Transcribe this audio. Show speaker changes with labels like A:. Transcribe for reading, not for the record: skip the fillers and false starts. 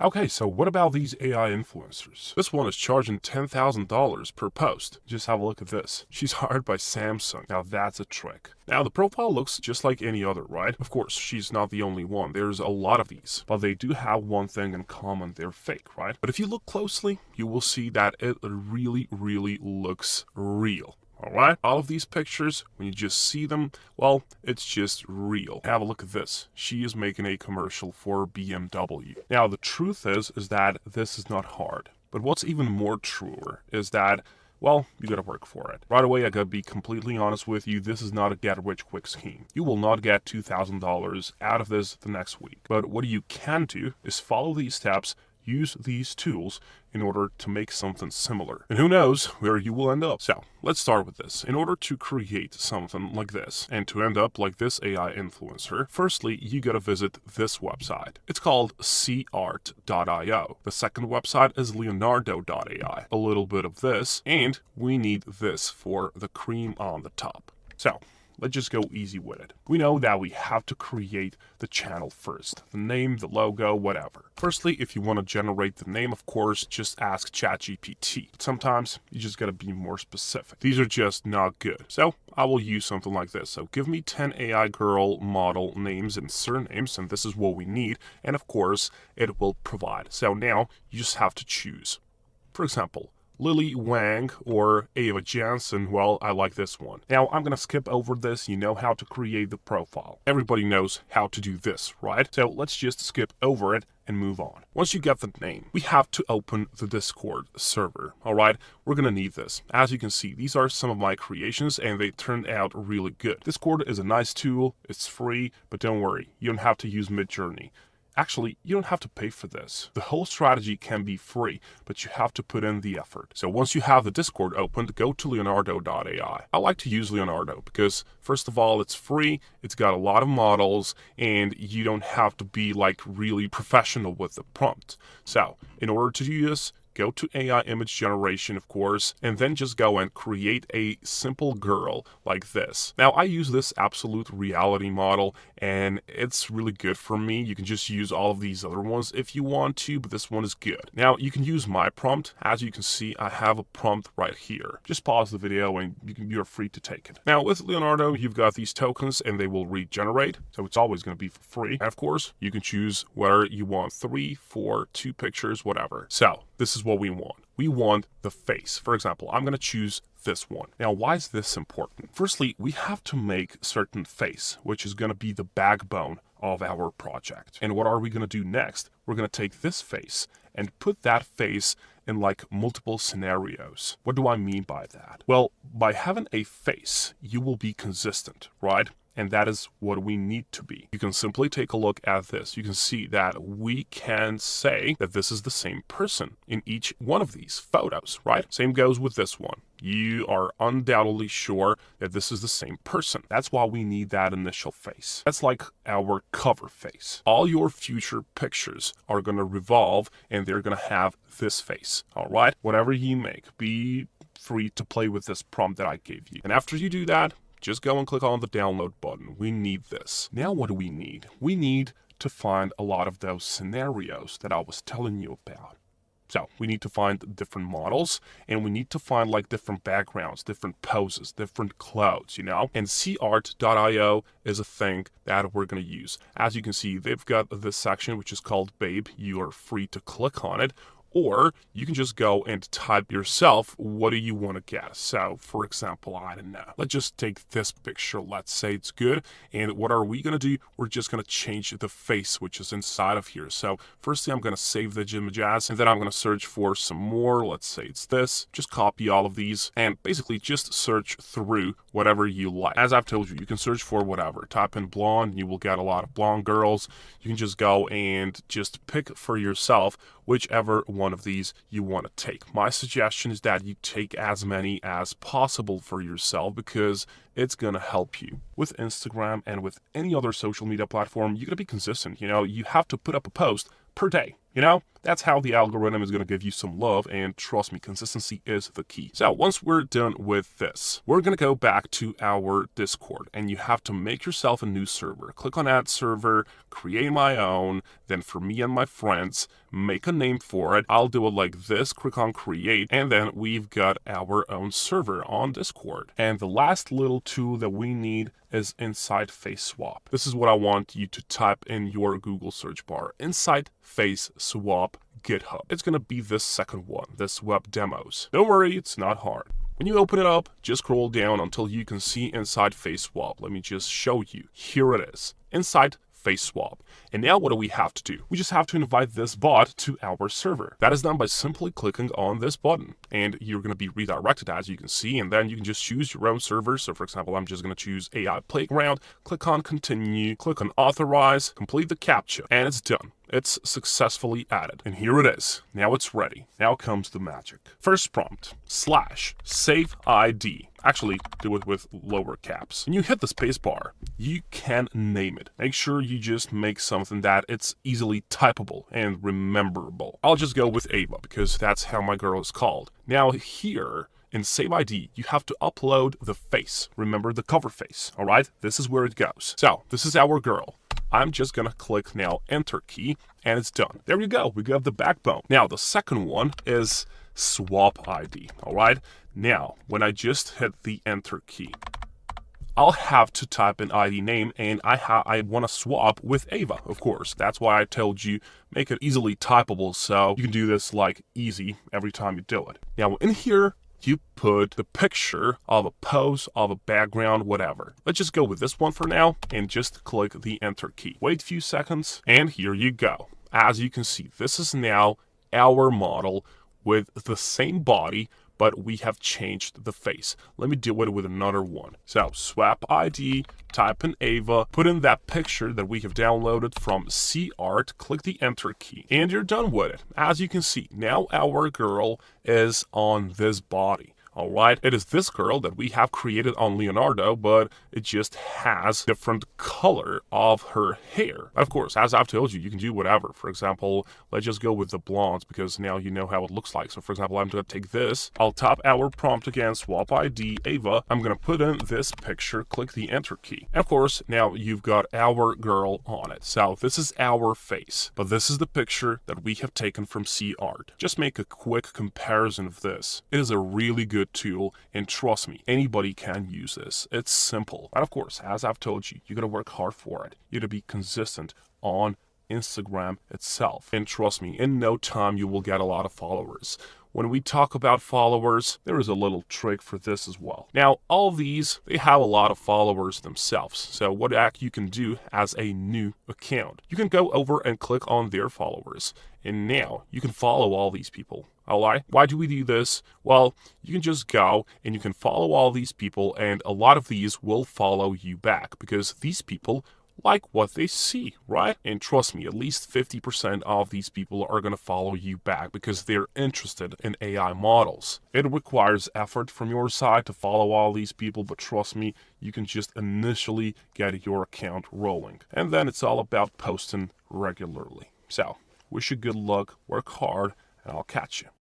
A: Okay, so what about these AI influencers? This one is charging $10,000 per post. Just have a look at this. She's hired by Samsung. Now that's a trick. Now the profile looks just like any other, right? Of course, she's not the only one. There's a lot of these, but they do have one thing in common. They're fake, right? But if you look closely, you will see that it really looks real. Alright, all of these pictures, when you just see them, well, it's just real. Have a look at this. She is making a commercial for BMW. Now, the truth is that this is not hard. But what's even more truer is that, well, you gotta work for it. Right away, I gotta be completely honest with you, this is not a get-rich-quick scheme. You will not get $2,000 out of this the next week. But what you can do is follow these steps, use these tools in order to make something similar. And who knows where you will end up. So let's start with this. In order to create something like this and to end up like this AI influencer, firstly, you gotta visit this website. It's called cart.io. The second website is leonardo.ai. A little bit of this, and we need this for the cream on the top. So let's just go easy with it. We know that we have to create the channel first. The name, the logo, whatever. Firstly, if you want to generate the name, of course, just ask ChatGPT. Sometimes you just gotta be more specific. These are just not good. So I will use something like this. So give me 10 AI girl model names and surnames, and this is what we need. And of course, it will provide. So now you just have to choose. For example, Lily Wang or Ava Jansen, well, I like this one. Now, I'm gonna skip over this. You know how to create the profile. Everybody knows how to do this, right? So let's just skip over it and move on. Once you get the name, we have to open the Discord server, all right? We're gonna need this. As you can see, these are some of my creations and they turned out really good. Discord is a nice tool, it's free, but don't worry, you don't have to use Midjourney. Actually, you don't have to pay for this. The whole strategy can be free, but you have to put in the effort. So once you have the Discord opened, go to leonardo.ai. I like to use Leonardo because, first of all, it's free, it's got a lot of models, and you don't have to be like really professional with the prompt. So in order to do this, go to AI image generation, of course, and then just go and create a simple girl like this. Now, I use this absolute reality model, and it's really good for me. You can just use all of these other ones if you want to, but this one is good. Now, you can use my prompt. As you can see, I have a prompt right here. Just pause the video and you're free to take it. Now, with Leonardo, you've got these tokens and they will regenerate, so it's always going to be for free. And of course, you can choose whether you want 3, 4, 2 pictures, whatever. So this is what we want. We want the face. For example, I'm going to choose this one. Now, why is this important? Firstly, we have to make certain face, which is going to be the backbone of our project. And what are we going to do next? We're going to take this face and put that face in like multiple scenarios. What do I mean by that? Well, by having a face, you will be consistent, right? And that is what we need to be. You can simply take a look at this. You can see that we can say that this is the same person in each one of these photos, right? Same goes with this one. You are undoubtedly sure that this is the same person. That's why we need that initial face. That's like our cover face. All your future pictures are gonna revolve and they're gonna have this face, all right? Whatever you make, be free to play with this prompt that I gave you. And after you do that, just go and click on the download button. We need this. Now what do we need? We need to find a lot of those scenarios that I was telling you about. So we need to find different models and we need to find like different backgrounds, different poses, different clothes, you know? And cart.io is a thing that we're going to use. As you can see, they've got this section which is called Babe. You are free to click on it. Or you can just go and type yourself, what do you want to get? So, for example, I don't know. Let's just take this picture. Let's say it's good. And what are we going to do? We're just going to change the face, which is inside of here. So, firstly, I'm going to save the image as, and then I'm going to search for some more. Let's say it's this. Just copy all of these and basically just search through whatever you like. As I've told you, you can search for whatever. Type in blonde, you will get a lot of blonde girls. You can just go and just pick for yourself whichever one of these you want to take. My suggestion is that you take as many as possible for yourself because it's going to help you. With Instagram and with any other social media platform, you got to be consistent. You know, you have to put up a post per day. You know, that's how the algorithm is going to give you some love, and trust me, consistency is the key. So once we're done with this, we're going to go back to our Discord, and you have to make yourself a new server. Click on add server, create my own, then for me and my friends, make a name for it. I'll do it like this, click on create, and then we've got our own server on Discord. And the last little tool that we need is Inside Face Swap. This is what I want you to type in your Google search bar. Inside Face Swap GitHub. It's gonna be this second one, this web demos. Don't worry, it's not hard. When you open it up, just scroll down until you can see Inside Face Swap. Let me just show you. Here it is. Inside Face Swap. And now what do we have to do? We just have to invite this bot to our server. That is done by simply clicking on this button, and you're going to be redirected, as you can see, and then you can just choose your own server. So for example, I'm just going to choose AI Playground, click on continue, click on authorize, complete the CAPTCHA, and it's done. It's successfully added. And here it is. Now it's ready. Now comes the magic. First prompt, /save ID. Actually, do it with lower caps. When you hit the space bar, you can name it. Make sure you just make something that it's easily typable and rememberable. I'll just go with Ava because that's how my girl is called. Now here, in Save ID, you have to upload the face. Remember the cover face, all right? This is where it goes. So this is our girl. I'm just gonna click now enter key, and it's done. There you go, we got the backbone. Now the second one is swap ID, all right? Now, when I just hit the enter key, I'll have to type an ID name, and I want to swap with Ava, of course. That's why I told you make it easily typable, so you can do this like easy every time you do it. Now in here, you put the picture of a pose, of a background, whatever. Let's just go with this one for now and just click the enter key. Wait a few seconds, and here you go. As you can see, this is now our model with the same body, but we have changed the face. Let me do it with another one. So swap ID, type in Ava, put in that picture that we have downloaded from CArt, click the enter key, and you're done with it. As you can see, now our girl is on this body. All right, it is this girl that we have created on Leonardo, but it just has different color of her hair. Of course, as I've told you, you can do whatever. For example, let's just go with the blondes because now you know how it looks like. So for example, I'm gonna take this, I'll tap our prompt again, swap ID, Ava. I'm gonna put in this picture, click the enter key. And of course, now you've got our girl on it. So this is our face, but this is the picture that we have taken from CArt. Just make a quick comparison of this. It is a really good tool, and trust me, anybody can use this. It's simple. And of course, as I've told you, you gotta work hard for it. You gotta be consistent on Instagram itself. And trust me, in no time you will get a lot of followers. When we talk about followers, there is a little trick for this as well. Now, all these, they have a lot of followers themselves. So what you can do as a new account, you can go over and click on their followers. And now you can follow all these people. Alright, why do we do this? Well, you can just go and you can follow all these people, and a lot of these will follow you back because these people like what they see, right? And trust me, at least 50% of these people are going to follow you back because they're interested in AI models. It requires effort from your side to follow all these people, but trust me, you can just initially get your account rolling. And then it's all about posting regularly. So, wish you good luck, work hard, and I'll catch you.